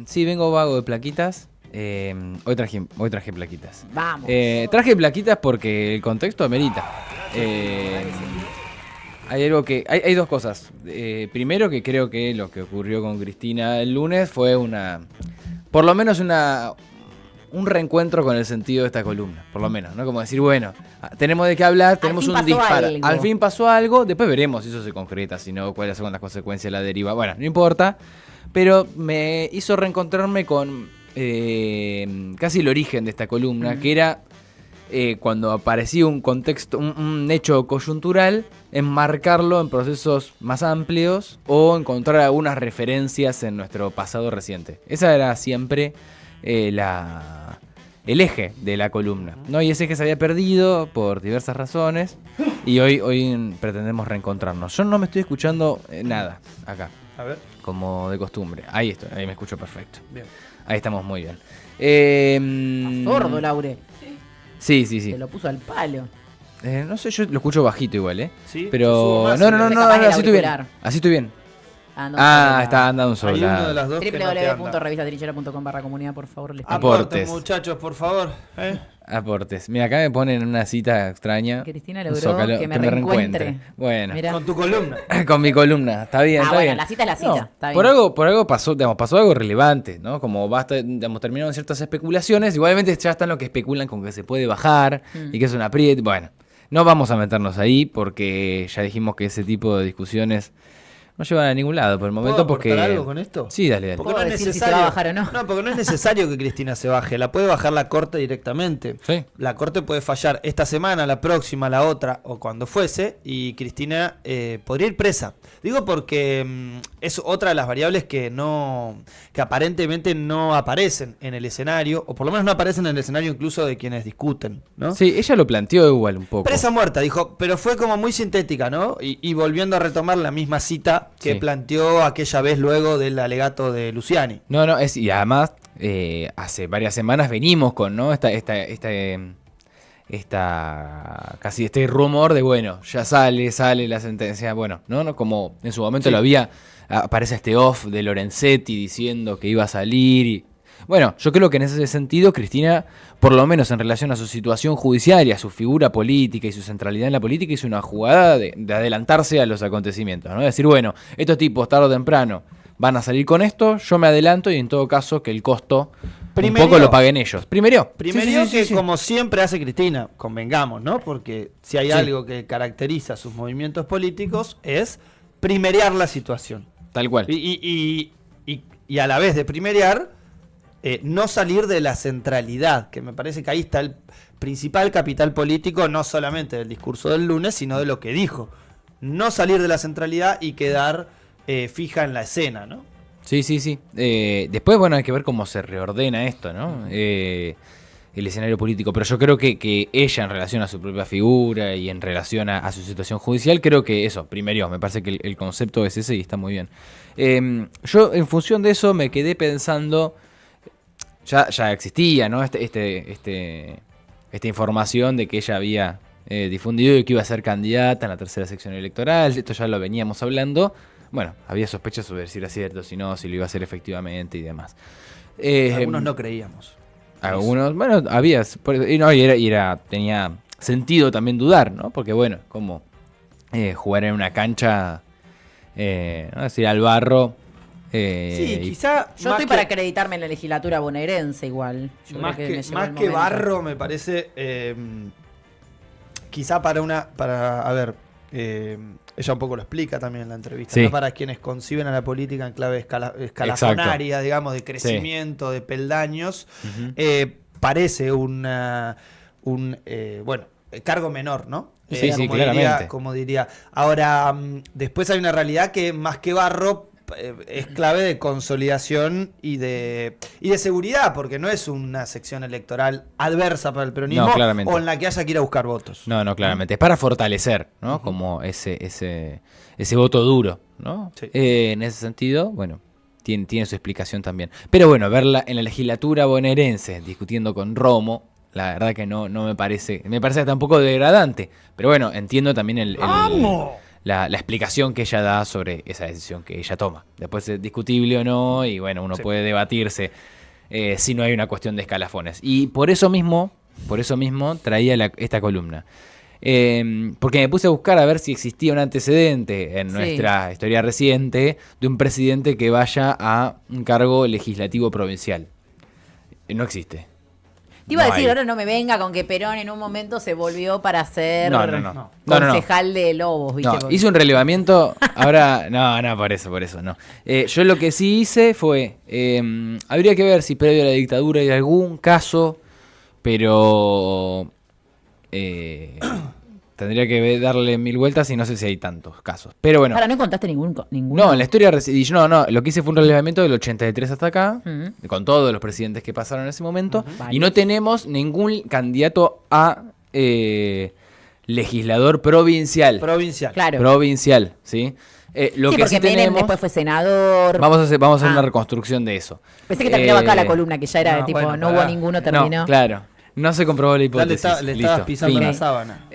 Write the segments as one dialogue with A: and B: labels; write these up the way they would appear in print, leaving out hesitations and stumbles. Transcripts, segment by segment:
A: Sí, vengo vago de plaquitas. Hoy traje plaquitas.
B: Vamos.
A: Traje plaquitas porque el contexto amerita. Hay algo que. Hay dos cosas. Primero, que creo que lo que ocurrió con Cristina el lunes fue por lo menos un reencuentro con el sentido de esta columna. Por lo menos, ¿no? Como decir, bueno, tenemos de qué hablar, tenemos un disparo. Al fin pasó algo, después veremos si eso se concreta, si no, cuáles son las consecuencias de la deriva. Bueno, no importa. Pero me hizo reencontrarme con casi el origen de esta columna, que era cuando aparecía un contexto, un hecho coyuntural, enmarcarlo en procesos más amplios o encontrar algunas referencias en nuestro pasado reciente. Esa era siempre el eje de la columna, ¿no? Y ese eje se había perdido por diversas razones y hoy pretendemos reencontrarnos. Yo no me estoy escuchando nada acá.
C: A ver.
A: Como de costumbre. Ahí estoy, ahí me escucho perfecto.
C: Bien.
A: Ahí estamos muy bien.
B: Está sordo, Laure.
A: Sí.
B: Se lo puso al palo.
A: No sé, yo lo escucho bajito igual, ¿eh?
C: Sí.
A: Pero
C: Más,
A: no,
B: capaz el
A: así estoy bien.
B: auricular.
A: Así estoy bien. Está andando un solo.
C: Hay uno de las dos que no te anda.
B: www.revistatrinchera.com/comunidad, por favor, les pido.
A: Aportes.
C: Muchachos, por favor.
A: Aportes. Mira, acá me ponen una cita extraña.
B: Cristina
A: Un
B: logró
A: zócalo,
B: que me reencuentre.
A: Bueno,
B: Mirá.
C: Con tu columna.
A: con mi columna. Está bien, está
B: bueno,
A: bien.
B: la cita es la cita.
A: No,
B: Está bien.
A: por algo pasó, pasó algo relevante, ¿no? Como terminaron ciertas especulaciones. Igualmente ya están los que especulan con que se puede bajar y que es una apriete. Bueno, no vamos a meternos ahí porque ya dijimos que ese tipo de discusiones no llevan a ningún lado por el momento.
C: ¿Puedo
A: Porque
C: aportar algo con esto?
A: Sí, dale.
C: Porque
B: ¿Puedo decir si se va a bajar o no?
C: No, porque no es necesario que Cristina se baje. La puede bajar la Corte directamente.
A: Sí.
C: La Corte puede fallar esta semana, la próxima, la otra o cuando fuese. Y Cristina podría ir presa. Digo porque es otra de las variables que aparentemente no aparecen en el escenario. O por lo menos no aparecen en el escenario incluso de quienes discuten, ¿no?
A: Sí, ella lo planteó igual un poco.
C: Presa muerta, dijo, pero fue como muy sintética, ¿no? Y volviendo a retomar la misma cita que
A: Sí.
C: planteó aquella vez luego del alegato de Luciani.
A: No, y además hace varias semanas venimos con, ¿no? Casi este rumor de, bueno, ya sale la sentencia, bueno, no como en su momento
C: Sí.
A: aparece este off de Lorenzetti diciendo que iba a salir y bueno, yo creo que en ese sentido Cristina, por lo menos en relación a su situación judicial y a su figura política y su centralidad en la política, hizo una jugada de adelantarse a los acontecimientos, ¿no? Decir, bueno, estos tipos tarde o temprano van a salir con esto, yo me adelanto y en todo caso que el costo un poco lo paguen ellos. Primero
C: Sí. Como siempre hace Cristina, convengamos, ¿no? Porque si hay algo que caracteriza sus movimientos políticos es primerear la situación.
A: Tal cual.
C: Y a la vez de primerear, no salir de la centralidad, que me parece que ahí está el principal capital político, no solamente del discurso del lunes, sino de lo que dijo. No salir de la centralidad y quedar fija en la escena, ¿no?
A: Sí. Después, bueno, hay que ver cómo se reordena esto, ¿no? El escenario político. Pero yo creo que ella, en relación a su propia figura y en relación a su situación judicial, creo que eso, primero, me parece que el concepto es ese y está muy bien. Yo, en función de eso, me quedé pensando, ya existía, ¿no? Esta información de que ella había difundido y que iba a ser candidata en la tercera sección electoral. Esto ya lo veníamos hablando. Bueno, había sospechas sobre si era cierto, si no, si lo iba a hacer efectivamente y demás.
C: Algunos no creíamos.
A: Algunos, bueno, tenía sentido también dudar, ¿no? Porque bueno, como jugar en una cancha, no decir al barro.
C: Sí, quizá.
B: Yo estoy para acreditarme en la legislatura bonaerense igual. Yo
C: Más
B: creo me
C: que
B: llegó el momento.
C: barro, me parece. Quizá ella un poco lo explica también en la entrevista,
A: Sí.
C: ¿no? Para quienes conciben a la política en clave escalafonaria, digamos, de crecimiento, de peldaños, parece un cargo menor, ¿no?
A: Sí,
C: como
A: claramente.
C: como diría. Ahora, después hay una realidad que más que barro es clave de consolidación y de seguridad, porque no es una sección electoral adversa para el peronismo,
A: No, claramente.
C: o en la que haya que ir a buscar votos.
A: No, claramente. Es para fortalecer, ¿no? Como ese voto duro, ¿no?
C: Sí.
A: En ese sentido, bueno, tiene su explicación también. Pero bueno, verla en la legislatura bonaerense discutiendo con Romo, la verdad que no me parece hasta un poco degradante. Pero bueno, entiendo también la explicación que ella da sobre esa decisión que ella toma. Después es discutible o no, y bueno, uno puede debatirse si no hay una cuestión de escalafones. Y por eso mismo traía esta columna. Porque me puse a buscar a ver si existía un antecedente en nuestra historia reciente de un presidente que vaya a un cargo legislativo provincial. No existe.
B: Te iba a decir,
A: hay.
B: ahora no me venga con que Perón en un momento se volvió para ser
A: No.
B: concejal de Lobos, ¿viste?
A: No, hice un relevamiento, ahora, no, por eso, no. Yo lo que sí hice fue, habría que ver si previo a la dictadura hay algún caso, pero tendría que darle 1000 vueltas y no sé si hay tantos casos. Pero bueno.
B: Ahora, ¿no encontraste ninguno?
A: No, en la historia lo que hice fue un relevamiento del 83 hasta acá, con todos los presidentes que pasaron en ese momento, y no tenemos ningún candidato a legislador provincial.
B: Claro.
A: Provincial, ¿sí? Lo que
B: porque
A: sí
B: Menem
A: tenemos,
B: después fue senador.
A: vamos a hacer una reconstrucción de eso.
B: Pensé que terminaba acá la columna, que ya era
C: no,
B: tipo,
C: bueno,
B: no hubo ninguno, terminó.
A: No, claro. No se comprobó la hipótesis.
C: Le
A: Listo,
C: estabas pisando
A: fin.
C: la sábana.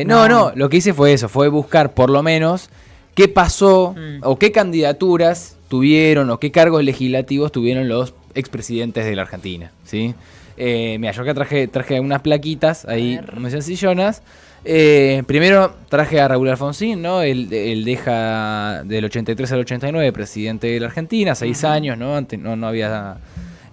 A: No, lo que hice fue eso, fue buscar por lo menos qué pasó o qué candidaturas tuvieron o qué cargos legislativos tuvieron los expresidentes de la Argentina, ¿sí? Mira, yo acá traje unas plaquitas ahí muy sencillonas. Primero traje a Raúl Alfonsín, ¿no? Él deja del 83 al 89 presidente de la Argentina, 6 años, ¿no? Antes no había...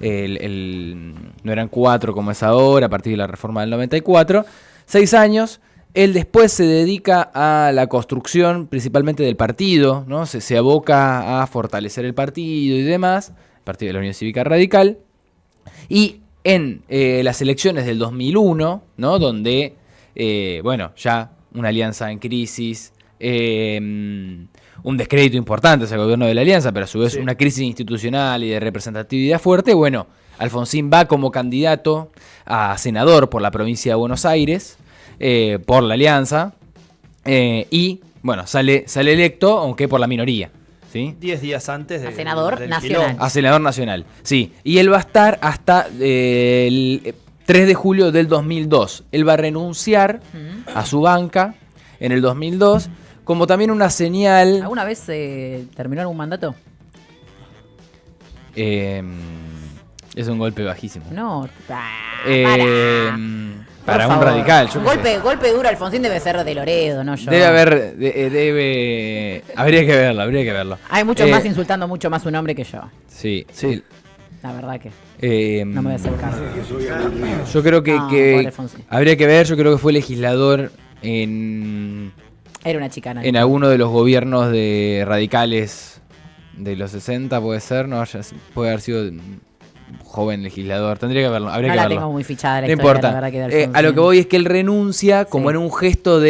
A: no eran 4 como es ahora, a partir de la reforma del 94, 6 años. Él después se dedica a la construcción principalmente del partido, ¿no? Se aboca a fortalecer el partido y demás, el partido de la Unión Cívica Radical. Y en las elecciones del 2001, ¿no? Donde, ya una alianza en crisis, un descrédito importante hacia el gobierno de la alianza, pero a su vez una crisis institucional y de representatividad fuerte, Alfonsín va como candidato a senador por la provincia de Buenos Aires, por la alianza, y sale electo, aunque por la minoría. ¿Sí?
C: 10 días antes
B: A senador
C: del
B: nacional.
C: quilombo.
A: A senador nacional, sí. Y él va a estar hasta el 3 de julio del 2002. Él va a renunciar a su banca en el 2002, como también una señal...
B: ¿Alguna vez terminó algún mandato?
A: Es un golpe bajísimo.
B: No.
A: Para
B: Por
A: un
B: favor.
A: radical. Yo
B: Un
A: qué sé.
B: golpe duro, Alfonsín debe ser de Loredo, no yo.
A: Debe haber... habría que verlo.
B: Hay muchos más insultando mucho más su nombre que yo.
A: Sí.
B: La verdad que
A: No
B: no me voy a hacer cargo.
A: Yo creo que
B: pobre Alfonsín.
A: habría que ver, yo creo que fue legislador en
B: Era una chicana.
A: alguno de los gobiernos de radicales de los 60, puede ser, no, puede haber sido joven legislador, tendría que verlo, habría
B: No
A: que
B: la
A: verlo.
B: tengo muy fichada la
A: No
B: historia,
A: importa.
B: la verdad que de Alfonsín.
A: A lo que voy es que él renuncia como
B: Sí.
A: en un gesto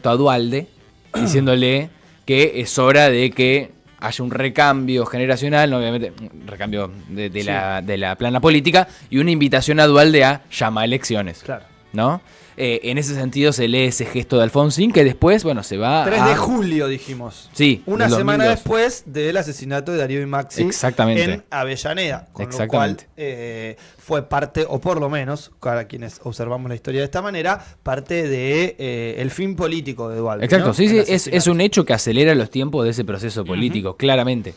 A: a Duhalde, diciéndole que es hora de que haya un recambio generacional, no, obviamente un recambio de la plana política, y una invitación a Duhalde a llamar elecciones.
C: Claro.
A: ¿No? En ese sentido se lee ese gesto de Alfonsín que después, se va
C: 3
A: a...
C: de julio, dijimos.
A: Sí,
C: Una
A: del
C: semana
A: 2002.
C: después del asesinato de Darío y Maxi
A: Exactamente.
C: en Avellaneda. Con
A: Exactamente.
C: lo cual fue parte, o por lo menos, para quienes observamos la historia de esta manera, parte de el fin político de Duhalde.
A: Exacto,
C: ¿no?
A: sí,
C: El
A: es
C: asesinato.
A: un hecho que acelera los tiempos de ese proceso político, claramente.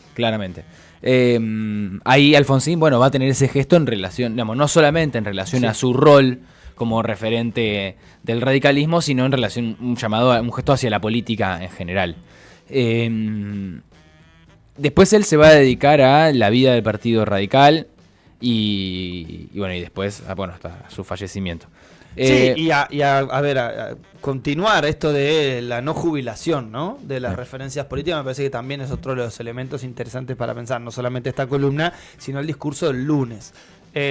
A: Ahí Alfonsín, va a tener ese gesto en relación, no solamente en relación a su rol como referente del radicalismo, sino en relación un gesto hacia la política en general. Después él se va a dedicar a la vida del Partido Radical y después, hasta su fallecimiento.
C: Sí, a continuar esto de la no jubilación, ¿no? De las referencias políticas, me parece que también es otro de los elementos interesantes para pensar, no solamente esta columna, sino el discurso del lunes.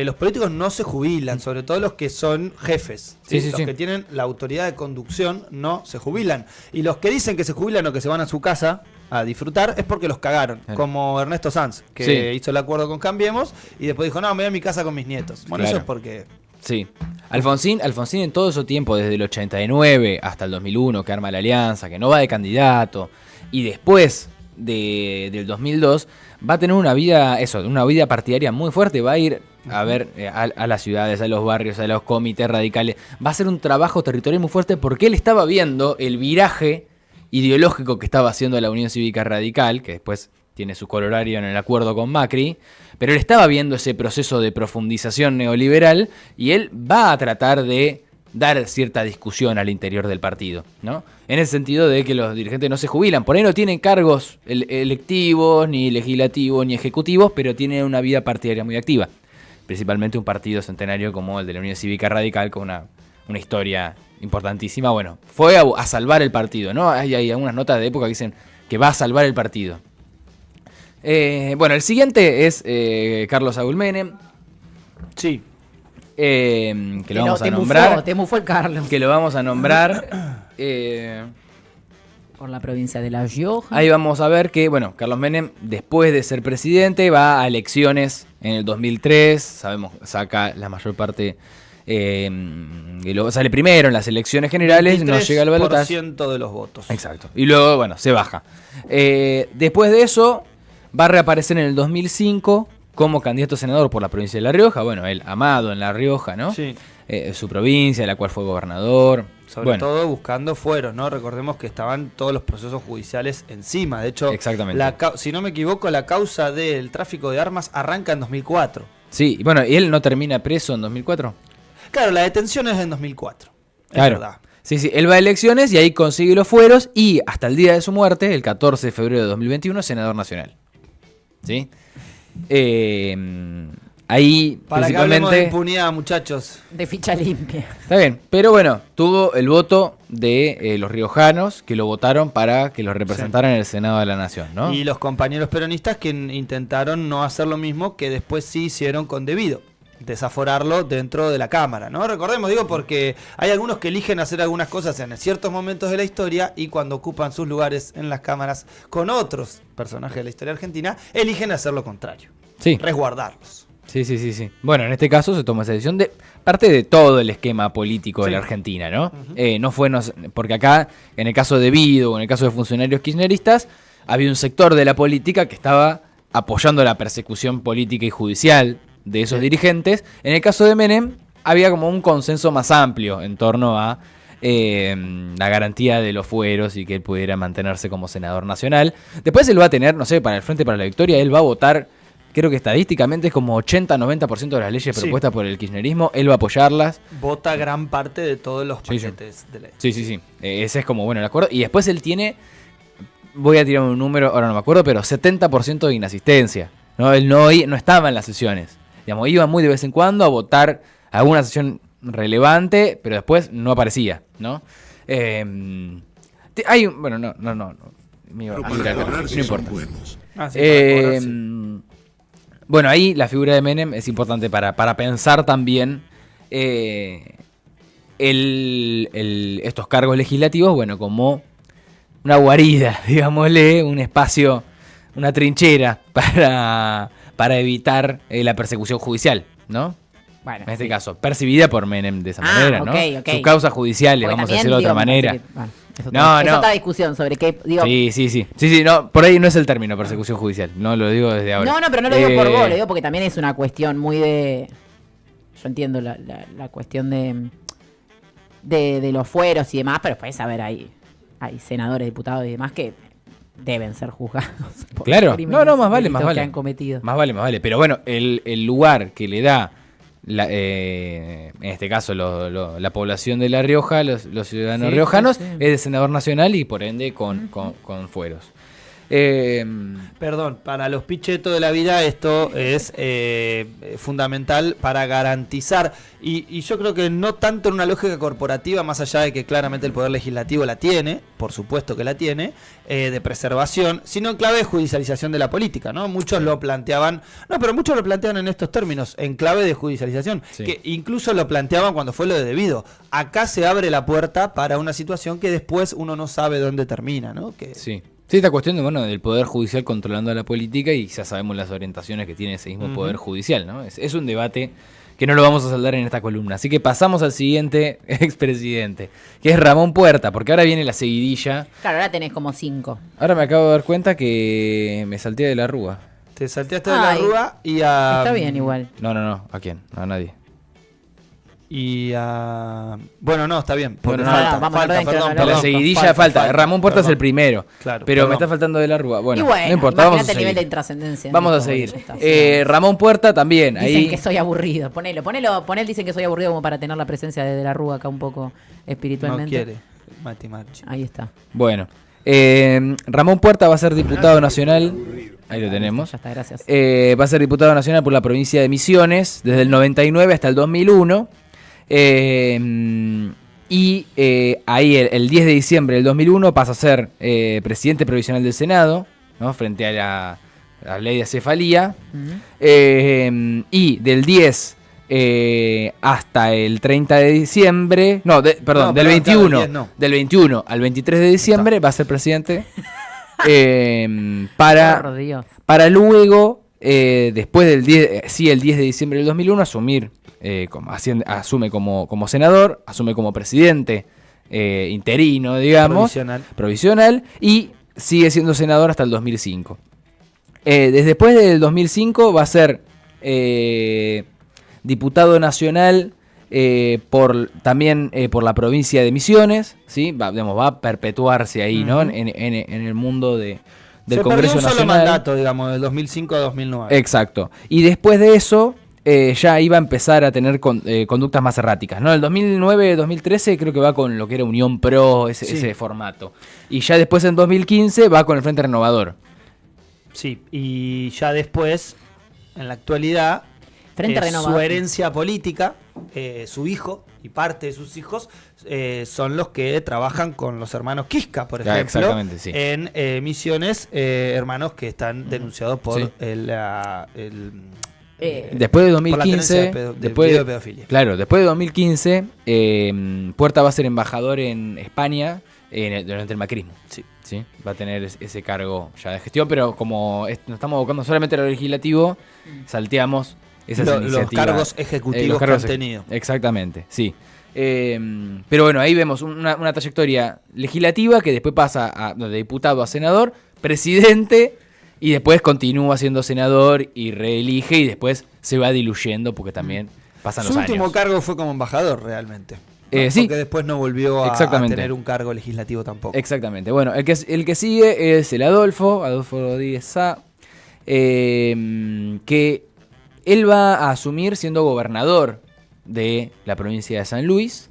C: Los políticos no se jubilan, sobre todo los que son jefes. Los que tienen la autoridad de conducción no se jubilan. Y los que dicen que se jubilan o que se van a su casa a disfrutar es porque los cagaron. Como Ernesto Sanz, que hizo el acuerdo con Cambiemos y después dijo, no, me voy a mi casa con mis nietos. Bueno, eso es porque...
A: Sí. Alfonsín en todo su tiempo, desde el 89 hasta el 2001, que arma la alianza, que no va de candidato, y después del 2002, va a tener una vida partidaria muy fuerte, va a ir a ver a las ciudades, a los barrios, a los comités radicales, va a hacer un trabajo territorial muy fuerte porque él estaba viendo el viraje ideológico que estaba haciendo la Unión Cívica Radical, que después tiene su colorario en el acuerdo con Macri, pero él estaba viendo ese proceso de profundización neoliberal y él va a tratar de dar cierta discusión al interior del partido, ¿no? En el sentido de que los dirigentes no se jubilan, por ahí no tienen cargos electivos, ni legislativos, ni ejecutivos, pero tienen una vida partidaria muy activa. Principalmente un partido centenario como el de la Unión Cívica Radical, con una historia importantísima. Bueno, fue a salvar el partido, ¿no? Hay algunas notas de época que dicen que va a salvar el partido. Bueno, el siguiente es Carlos Saúl Menem.
C: Sí.
A: Que lo vamos a nombrar.
B: Te mufó el Carlos.
A: Que lo vamos a nombrar.
B: Por la provincia de La Rioja.
A: Ahí vamos a ver que, bueno, Carlos Menem, después de ser presidente, va a elecciones en el 2003. Sabemos, saca la mayor parte. Sale primero en las elecciones generales, no llega al balotaje.
C: 23% de los votos.
A: Exacto. Y luego, bueno, se baja. Después de eso, va a reaparecer en el 2005 como candidato a senador por la provincia de La Rioja. Bueno, él amado en La Rioja, ¿no?
C: Sí.
A: Su provincia, de la cual fue gobernador.
C: Sobre todo buscando fueros, ¿no? Recordemos que estaban todos los procesos judiciales encima. De hecho,
A: exactamente.
C: Si no me equivoco, la causa del tráfico de armas arranca en 2004.
A: Sí, bueno, ¿y él no termina preso en 2004?
C: Claro, la detención es en 2004.
A: Claro.
C: Es verdad.
A: Sí, él va a elecciones y ahí consigue los fueros y hasta el día de su muerte, el 14 de febrero de 2021, senador nacional. ¿Sí? Ahí
C: para
A: principalmente...
C: que hablemos de impunidad, muchachos.
B: De ficha limpia.
A: Está bien, pero bueno, tuvo el voto de los riojanos que lo votaron para que lo representaran en el Senado de la Nación, ¿no?
C: Y los compañeros peronistas que intentaron no hacer lo mismo que después sí hicieron con Debido. Desaforarlo dentro de la Cámara, ¿no? Recordemos, digo, porque hay algunos que eligen hacer algunas cosas en ciertos momentos de la historia y cuando ocupan sus lugares en las cámaras con otros personajes de la historia argentina, eligen hacer lo contrario.
A: Sí.
C: Resguardarlos.
A: Sí. Bueno, en este caso se toma esa decisión de parte de todo el esquema político de la Argentina, ¿no? No fue porque acá, en el caso de Vido o en el caso de funcionarios kirchneristas, había un sector de la política que estaba apoyando la persecución política y judicial de esos dirigentes. En el caso de Menem había como un consenso más amplio en torno a la garantía de los fueros y que él pudiera mantenerse como senador nacional. Después él va a tener, no sé, para el Frente para la Victoria, él va a votar, creo que estadísticamente es como 80-90% de las leyes propuestas por el kirchnerismo, él va a apoyarlas.
C: Vota gran parte de todos los paquetes de ley.
A: Sí. Ese es como, bueno, el acuerdo. Y después él tiene, voy a tirar un número, ahora no me acuerdo, pero 70% de inasistencia, ¿no? Él no estaba en las sesiones. Digamos, iba muy de vez en cuando a votar alguna sesión relevante, pero después no aparecía, ¿no? Bueno, no. No importa. Bueno, ahí la figura de Menem es importante para pensar también estos cargos legislativos, bueno, como una guarida, digámosle, un espacio, una trinchera para evitar la persecución judicial, ¿no?
B: Bueno,
A: en este caso, percibida por Menem de esa manera, ¿no?
B: Okay.
A: Sus causas judiciales, vamos a decirlo de otra manera.
B: Es otra discusión sobre qué... Digo,
A: sí, no, por ahí no es el término persecución judicial, no lo digo desde ahora.
B: No, pero no lo digo por vos, lo digo porque también es una cuestión muy de... Yo entiendo la cuestión de los fueros y demás, pero después, a ver, hay senadores, diputados y demás que deben ser juzgados por
A: claro,
B: los crímenes
A: más vale
B: que han cometido.
A: Más vale, pero bueno, el lugar que le da en este caso la población de La Rioja, los ciudadanos riojanos, es de senador nacional y por ende con fueros.
C: Perdón, para los pichetos de la vida esto es fundamental para garantizar, y yo creo que no tanto en una lógica corporativa, más allá de que claramente el Poder Legislativo la tiene, por supuesto que la tiene, de preservación, sino en clave de judicialización de la política, ¿no? Muchos lo planteaban, pero muchos lo plantean en estos términos, en clave de judicialización, que incluso lo planteaban cuando fue lo de Debido. Acá se abre la puerta para una situación que después uno no sabe dónde termina, ¿no? Sí,
A: esta cuestión del Poder Judicial controlando a la política y ya sabemos las orientaciones que tiene ese mismo Poder Judicial, ¿no? Es un debate que no lo vamos a saldar en esta columna. Así que pasamos al siguiente expresidente, que es Ramón Puerta, porque ahora viene la seguidilla.
B: Claro, ahora tenés como 5.
A: Ahora me acabo de dar cuenta que me salté de la Rúa.
C: Te salteaste de la Rúa y a...
B: Está bien igual.
A: No, ¿a quién? A nadie.
C: y a... Bueno, no, está bien. Porque
A: Bueno, no,
B: vamos a orden
C: perdón,
B: cronológico.
A: De la seguidilla falta. Ramón Puerta es el
C: perdón.
A: primero.
C: Claro,
A: pero
C: perdón.
A: me está faltando de la Rúa. Bueno,
B: y bueno,
A: no importa, vamos a
B: imagínate el nivel de
A: seguir.
B: intrascendencia.
A: Vamos a
B: Nico,
A: seguir.
B: ya está, sigamos.
A: Ramón Puerta también.
B: Dicen
A: Ahí
B: que soy aburrido. Ponelo, dicen que soy aburrido como para tener la presencia de la Rúa acá un poco
C: No
B: espiritualmente.
C: quiere. Mati Marchi.
B: Ahí está.
A: Bueno, Ramón Puerta va a ser diputado nacional. Ahí lo tenemos.
B: Ya está, gracias.
A: Va a ser diputado nacional por la provincia de Misiones desde el 99 hasta el 2001. Y ahí el 10 de diciembre del 2001 pasa a ser presidente provisional del Senado, ¿no? Frente a la ley de acefalía. Y del 10 hasta el 30 de diciembre,
C: perdón,
A: del 21,
C: claro, el 10 no.
A: del 21 al 23 de diciembre va a ser presidente
B: Por Dios.
A: para luego, después del 10, el 10 de diciembre del 2001, asumir, asume como senador, asume como presidente interino, digamos, provisional, y sigue siendo senador hasta el 2005. Después del 2005 va a ser diputado nacional también por la provincia de Misiones, ¿sí? Va a perpetuarse ahí, ¿no? En el mundo del Congreso
C: Se perdió un solo
A: Nacional.
C: mandato, digamos, del 2005 a 2009.
A: Exacto. Y después de eso ya iba a empezar a tener conductas más erráticas, ¿no? El 2009-2013 creo que va con lo que era Unión Pro, ese formato. Y ya después en 2015 va con el Frente Renovador.
C: Sí, y ya después, en la actualidad,
B: Frente Renovador.
C: su herencia política, su hijo y parte de sus hijos son los que trabajan con los hermanos Quisca, por ejemplo,
A: exactamente, sí.
C: en Misiones, hermanos que están denunciados por
A: Sí.
C: por
A: Después de
C: la
A: 2015,
C: tenencia de
A: después
C: video de pedofilia.
A: Claro, después de 2015, Puerta va a ser embajador en España durante el macrismo.
C: Sí.
A: ¿Sí? Va a tener ese cargo ya de gestión, pero como nos estamos abocando solamente a lo legislativo, salteamos esas
C: Los
A: iniciativas.
C: cargos ejecutivos que han tenido.
A: Exactamente, sí. Pero bueno, ahí vemos una trayectoria legislativa que después pasa de diputado a senador, presidente, y después continúa siendo senador y reelige, y después se va diluyendo porque también pasan
C: Su
A: los
C: último
A: años.
C: cargo fue como embajador, realmente.
A: Sí.
C: Porque después no volvió a
A: Exactamente.
C: tener un cargo legislativo tampoco.
A: Exactamente. Bueno, el que sigue es el Adolfo Rodríguez Sá, que él va a asumir siendo gobernador de la provincia de San Luis,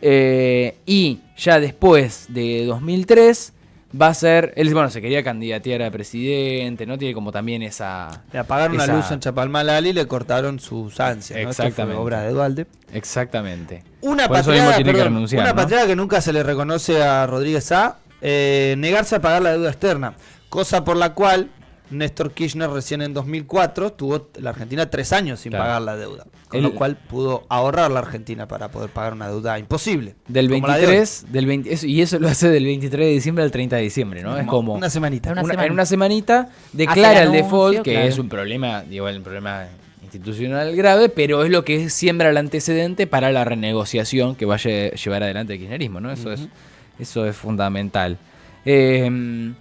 A: y ya después de 2003 va a ser, él se quería candidatear a presidente, ¿no? Tiene como también esa...
C: Le apagaron
A: esa-
C: la luz en Chapalmalal y le cortaron sus ansias, ¿no? Esto fue
A: Exactamente.
C: obra de Dualde.
A: Exactamente.
C: Una
A: Por eso mismo
C: patriada,
A: tiene que
C: perdón,
A: renunciar,
C: una
A: ¿no?
C: patriada que nunca se le reconoce a Rodríguez Sá, negarse a pagar la deuda externa, cosa por la cual Néstor Kirchner recién en 2004 tuvo la Argentina 3 años sin
A: Claro.
C: pagar la deuda, con
A: Él-
C: lo cual pudo ahorrar la Argentina para poder pagar una deuda imposible.
A: Del
C: como la de hoy.
A: 23, y eso lo hace del 23 de diciembre al 30 de diciembre, ¿no? Es como...
C: una semanita.
B: Una semana.
A: En una semanita declara el
B: anuncio,
A: default, que
B: claro.
A: es un problema, igual un problema institucional grave, pero es lo que siembra el antecedente para la renegociación que vaya a llevar adelante el kirchnerismo, ¿no? Eso es fundamental.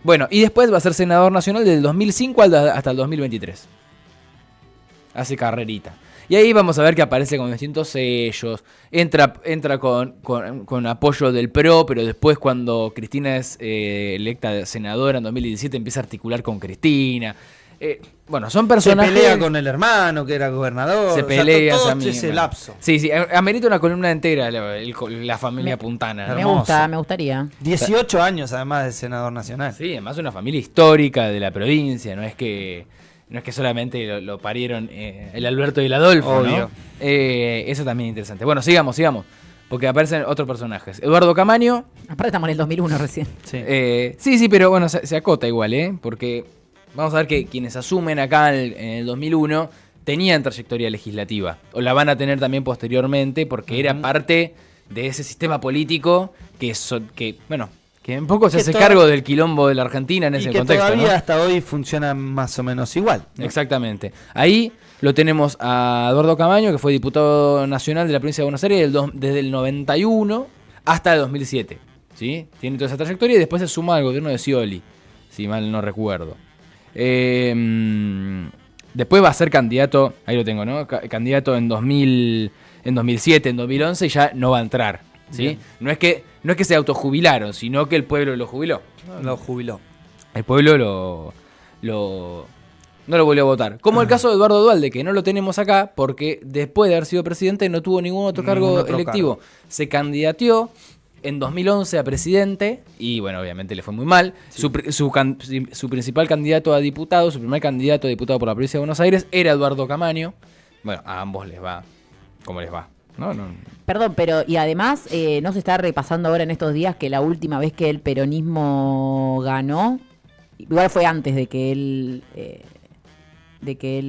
A: Bueno, y después va a ser senador nacional del 2005 hasta el 2023. Hace carrerita. Y ahí vamos a ver que aparece con distintos sellos, entra con apoyo del PRO, pero después cuando Cristina es electa senadora en 2017 empieza a articular con Cristina. Bueno, son
C: Se
A: personajes...
C: pelea con el hermano que era gobernador.
A: Se
C: o sea,
A: pelea
C: todo
A: ese
C: ese lapso.
A: Sí, amerita una columna entera la familia Puntana.
B: Me
A: ¿no?
B: gusta, me gustaría.
C: 18 años además de senador nacional.
A: Sí, además una familia histórica de la provincia, no es que solamente lo parieron el Alberto y el Adolfo, ¿no?
C: Obvio.
A: Eso también es interesante. Bueno, sigamos, porque aparecen otros personajes. Eduardo Camaño,
B: Aparte estamos en el 2001 recién.
C: Sí.
A: sí, pero bueno, se acota igual, porque vamos a ver que quienes asumen acá en el 2001 tenían trayectoria legislativa, o la van a tener también posteriormente, porque era parte de ese sistema político que un poco se
C: Que
A: hace
C: to-
A: cargo del quilombo de la Argentina en
C: Y
A: ese
C: que
A: contexto,
C: todavía
A: ¿no?
C: hasta hoy funciona más o menos igual, ¿no?
A: Exactamente. Ahí lo tenemos a Eduardo Camaño, que fue diputado nacional de la provincia de Buenos Aires desde el 91 hasta el 2007. ¿Sí? Tiene toda esa trayectoria y después se suma al gobierno de Scioli, si mal no recuerdo. Después va a ser candidato, ahí lo tengo, ¿no? Candidato en en 2007, en 2011 ya no va a entrar. ¿Sí? No es que se autojubilaron, sino que el pueblo lo jubiló.
C: Lo jubiló.
A: El pueblo no lo volvió a votar. Como el caso de Eduardo Duhalde, que no lo tenemos acá porque después de haber sido presidente no tuvo ningún otro cargo electivo. Se candidateó en 2011 a presidente y bueno, obviamente le fue muy mal. Sí. Su principal candidato a diputado, su primer candidato a diputado por la provincia de Buenos Aires era Eduardo Camaño. Bueno, a ambos les va como les va. No.
B: Perdón, pero y además no se está repasando ahora en estos días que la última vez que el peronismo ganó, igual fue antes de que él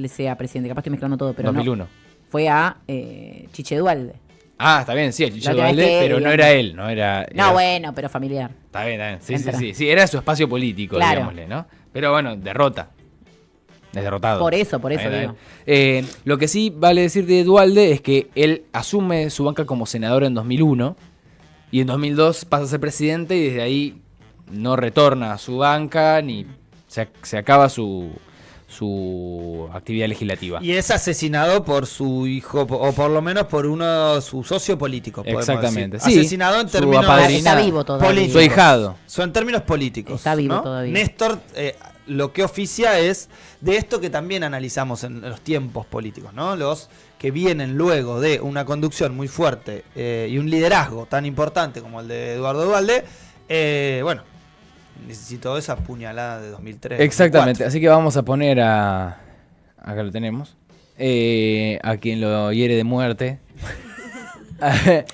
B: sea presidente, capaz estoy mezclando todo, pero
A: 2001.
B: no. Fue a Chiche Duhalde.
A: Ah, está bien, sí, el Chiche Duhalde, pero no era él, no era...
B: No, bueno, pero familiar.
A: Está bien. Sí, era su espacio político, claro. Digámosle, ¿no? Pero bueno, derrota. Es derrotado.
B: Por eso digo.
A: Lo que sí vale decir de Duhalde es que él asume su banca como senador en 2001 y en 2002 pasa a ser presidente y desde ahí no retorna a su banca ni se acaba su actividad legislativa.
C: Y es asesinado por su hijo, o por lo menos por su socio político.
A: Exactamente.
C: Sí, asesinado en términos
B: está vivo todavía.
C: políticos.
A: Su ahijado.
C: Son en términos políticos.
B: Está vivo
C: ¿no?
B: todavía.
C: Néstor, lo que oficia es de esto que también analizamos en los tiempos políticos, ¿no? Los que vienen luego de una conducción muy fuerte y un liderazgo tan importante como el de Eduardo Duhalde, bueno, necesito esa puñalada de 2003.
A: Exactamente, 2004. Así que vamos a poner acá lo tenemos, a quien lo hiere de muerte.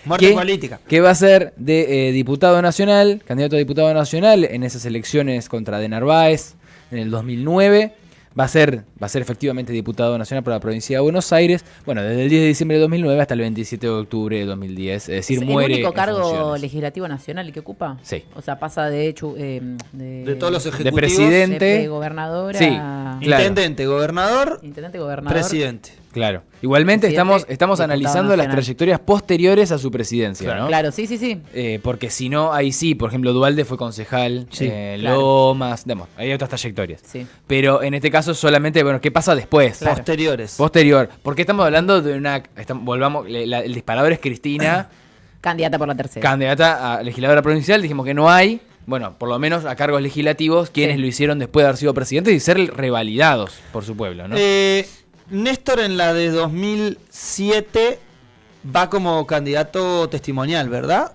C: Muerte política.
A: Que va a ser de diputado nacional, candidato a diputado nacional en esas elecciones contra de Narváez en el 2009. Va a ser efectivamente diputado nacional por la provincia de Buenos Aires. Bueno, desde el 10 de diciembre de 2009 hasta el 27 de octubre de 2010. Es decir,
B: ¿Es
A: muere.
B: ¿El único cargo
A: funciones.
B: Legislativo nacional que ocupa?
A: Sí.
B: O sea, pasa de
C: todos los ejecutivos.
A: De presidente.
B: De gobernador
A: sí,
B: a...
A: claro.
C: Intendente, gobernador, presidente.
A: Claro. Igualmente estamos analizando las
B: nacional.
A: trayectorias posteriores a su presidencia,
C: Claro.
A: ¿no?
B: Claro, sí.
A: Porque si no, ahí sí, por ejemplo, Duhalde fue concejal,
C: Sí,
B: claro.
A: Lomas, digamos, hay otras trayectorias.
B: Sí.
A: Pero en este caso solamente, bueno, ¿qué pasa después?
B: Claro.
C: Posterior.
A: Porque estamos hablando de volvamos, el disparador es Cristina,
B: Candidata por la tercera.
A: candidata a legisladora provincial, dijimos que no hay, bueno, por lo menos a cargos legislativos, quienes lo hicieron después de haber sido presidentes y ser revalidados por su pueblo, ¿no?
C: Néstor en la de 2007 va como candidato testimonial, ¿verdad?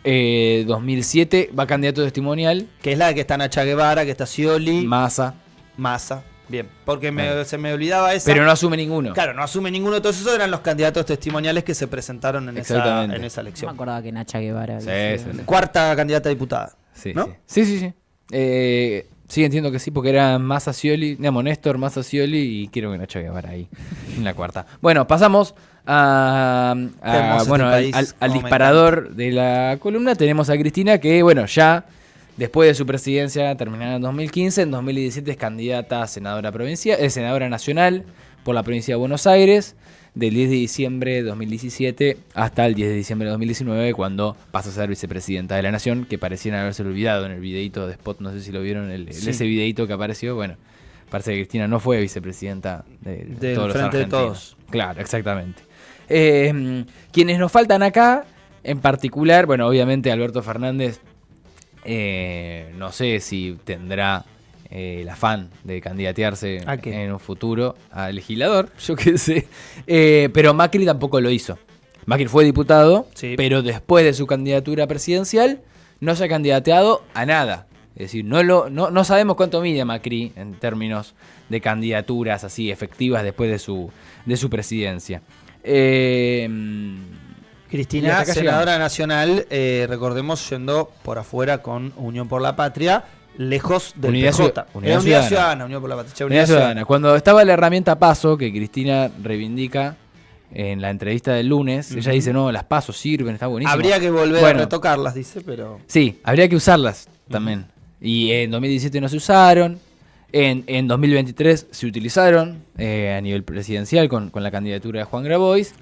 A: 2007 va candidato testimonial.
C: Que es la de que está Nacha Guevara, que está Scioli.
A: Massa.
C: Bien, porque se me olvidaba esa.
A: Pero no asume ninguno.
C: Claro, no asume ninguno de todos esos, eran los candidatos testimoniales que se presentaron en esa
B: No
C: elección.
B: me acordaba que Nacha Guevara...
A: Sí.
C: Cuarta candidata a diputada.
A: Sí,
C: ¿no?
A: Sí. Sí, entiendo que sí, porque era Massa Scioli, digamos, Néstor, Massa Scioli y quiero que Nacho Guevara ahí en la cuarta. Bueno, pasamos al disparador de la columna. Tenemos a Cristina que, bueno, ya después de su presidencia terminada en 2015, en 2017 es candidata a senadora senadora nacional por la provincia de Buenos Aires, del 10 de diciembre de 2017 hasta el 10 de diciembre de 2019, cuando pasa a ser vicepresidenta de la Nación, que parecían haberse olvidado en el videíto de Spot, no sé si lo vieron, ese videíto que apareció. Bueno, parece que Cristina no fue vicepresidenta de todos los
C: Frente de
A: argentinos.
C: Todos.
A: Claro, exactamente. Quienes nos faltan acá, en particular, bueno, obviamente Alberto Fernández, no sé si tendrá el afán de candidatearse en un futuro a legislador, yo qué sé. Pero Macri tampoco lo hizo. Macri fue diputado,
C: sí,
A: pero después de su candidatura presidencial no se ha candidateado a nada. Es decir, no sabemos cuánto mide Macri en términos de candidaturas así efectivas después de su presidencia.
C: Cristina, senadora nacional, recordemos, yendo por afuera con Unión por la Patria, lejos del PJ.
A: Unidad
C: Ciudadana, Unión por la Patria.
A: Unidad Ciudadana. Cuando estaba la herramienta PASO, que Cristina reivindica en la entrevista del lunes, ella dice, no, las PASO sirven, está buenísimo.
C: Habría que volver a retocarlas, dice, pero...
A: Sí, habría que usarlas también. Y en 2017 no se usaron. En 2023 se utilizaron a nivel presidencial con la candidatura de Juan Grabois,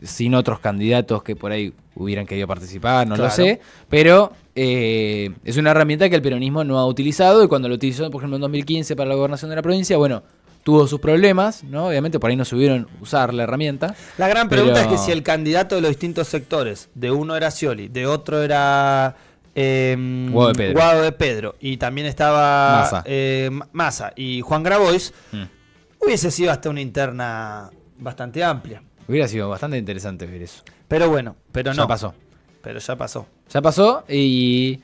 A: sin otros candidatos que por ahí hubieran querido participar, no lo sé, pero es una herramienta que el peronismo no ha utilizado, y cuando lo utilizó, por ejemplo, en 2015 para la gobernación de la provincia, bueno, tuvo sus problemas, ¿no? Obviamente por ahí no supieron usar la herramienta.
C: La gran pregunta
A: pero-
C: es que si el candidato de los distintos sectores, de uno era Scioli, de otro era
A: Guado
C: de Pedro, y también estaba
A: Massa.
C: Massa y Juan Grabois,
A: Mm.
C: hubiese sido hasta una interna bastante amplia.
A: Hubiera sido bastante interesante ver eso.
C: Pero bueno, pero
A: Ya
C: no.
A: pasó.
C: Pero ya pasó.
A: Ya pasó y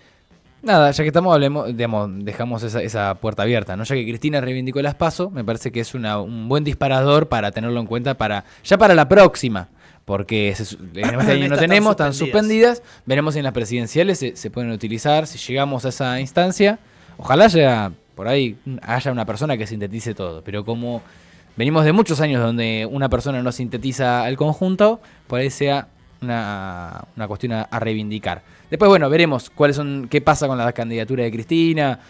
A: nada, ya que estamos, hablemos, digamos, dejamos esa puerta abierta, ¿no? Ya que Cristina reivindicó las PASO, me parece que es un buen disparador para tenerlo en cuenta ya para la próxima. Porque en este año no
C: Estas
A: tenemos,
C: están
A: están suspendidas. Veremos si en las presidenciales se pueden utilizar. Si llegamos a esa instancia, ojalá por ahí haya una persona que sintetice todo. Pero como venimos de muchos años donde una persona no sintetiza el conjunto, por ahí sea una cuestión a reivindicar. Después, bueno, veremos qué pasa con la candidatura de Cristina,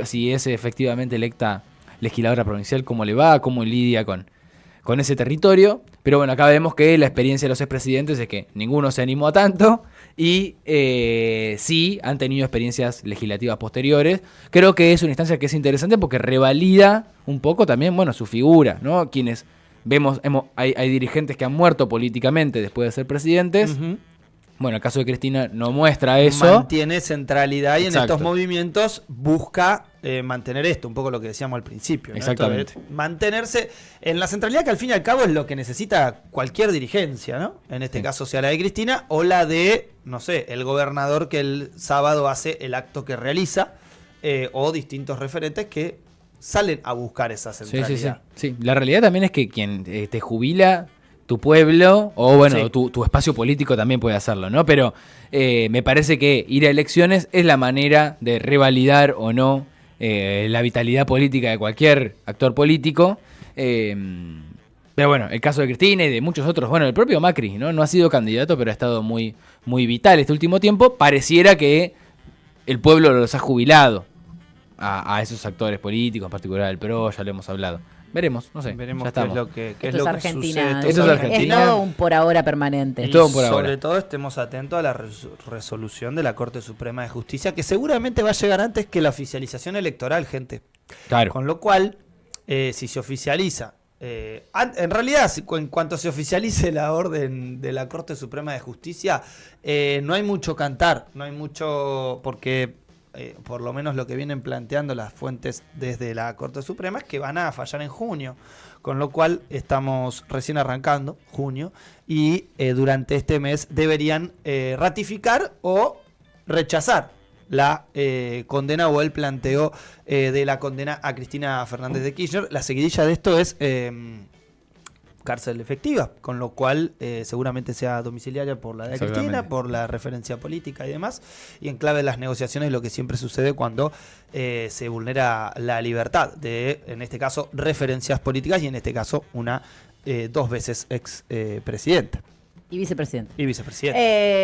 A: si es efectivamente electa legisladora provincial, cómo le va, cómo lidia con ese territorio. Pero bueno, acá vemos que la experiencia de los expresidentes es que ninguno se animó a tanto y sí han tenido experiencias legislativas posteriores. Creo que es una instancia que es interesante porque revalida un poco también, bueno, su figura, ¿no? Quienes hay dirigentes que han muerto políticamente después de ser presidentes.
C: Ujú.
A: Bueno, el caso de Cristina no muestra eso.
C: Mantiene centralidad y en
A: Exacto.
C: estos movimientos busca mantener esto, un poco lo que decíamos al principio, ¿no?
A: Exactamente.
C: Esto de mantenerse en la centralidad, que al fin y al cabo es lo que necesita cualquier dirigencia, ¿no? En este
A: Sí.
C: caso sea la de Cristina o la de, no sé, el gobernador que el sábado hace el acto que realiza, o distintos referentes que salen a buscar esa centralidad.
A: Sí, la realidad también es que quien te jubila, tu pueblo, o bueno,
C: Sí.
A: tu espacio político también puede hacerlo, ¿no? Pero me parece que ir a elecciones es la manera de revalidar o no la vitalidad política de cualquier actor político. Pero bueno, el caso de Cristina y de muchos otros, bueno, el propio Macri, ¿no? No ha sido candidato, pero ha estado muy, muy vital este último tiempo. Pareciera que el pueblo los ha jubilado a esos actores políticos, en particular el PRO, ya lo hemos hablado. Veremos, no sé,
C: Veremos
A: ya
C: qué es
A: estamos.
C: lo que, qué es
B: Esto es
C: lo que
B: Argentina.
C: sucede.
A: Esto es Argentina.
B: Es todo un por ahora permanente.
A: Es todo
C: Y
A: por ahora.
C: sobre todo estemos atentos a la resolución de la Corte Suprema de Justicia, que seguramente va a llegar antes que la oficialización electoral, gente.
A: Claro.
C: Con lo cual, si se oficializa, en realidad, en cuanto se oficialice la orden de la Corte Suprema de Justicia, no hay mucho cantar, no hay mucho, porque por lo menos lo que vienen planteando las fuentes desde la Corte Suprema es que van a fallar en junio, con lo cual estamos recién arrancando, junio, y durante este mes deberían ratificar o rechazar la condena o el planteo de la condena a Cristina Fernández de Kirchner. La seguidilla de esto es cárcel efectiva, con lo cual seguramente sea domiciliaria por la de Cristina,
A: Exactamente.
C: por la referencia política y demás, y en clave de las negociaciones lo que siempre sucede cuando se vulnera la libertad de, en este caso, referencias políticas y en este caso una 2 veces ex presidenta
B: Y vicepresidente.
C: y vicepresidenta.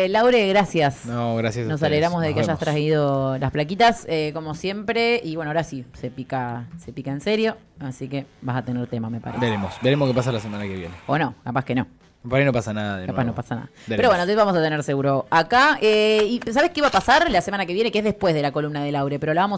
B: Laure, gracias.
A: No, gracias a
B: Nos
A: ustedes.
B: alegramos de
A: Nos
B: que hayas
A: vemos.
B: traído las plaquitas, como siempre. Y bueno, ahora sí, se pica en serio. Así que vas a tener tema, me parece.
A: Veremos qué pasa la semana que viene.
B: O no, capaz que no.
A: Por ahí no pasa nada de
B: Capaz
A: nuevo.
B: no pasa nada.
A: Veremos.
B: Pero bueno, te vamos a tener seguro acá. ¿Y sabes qué va a pasar la semana que viene? Que es después de la columna de Laure, pero la vamos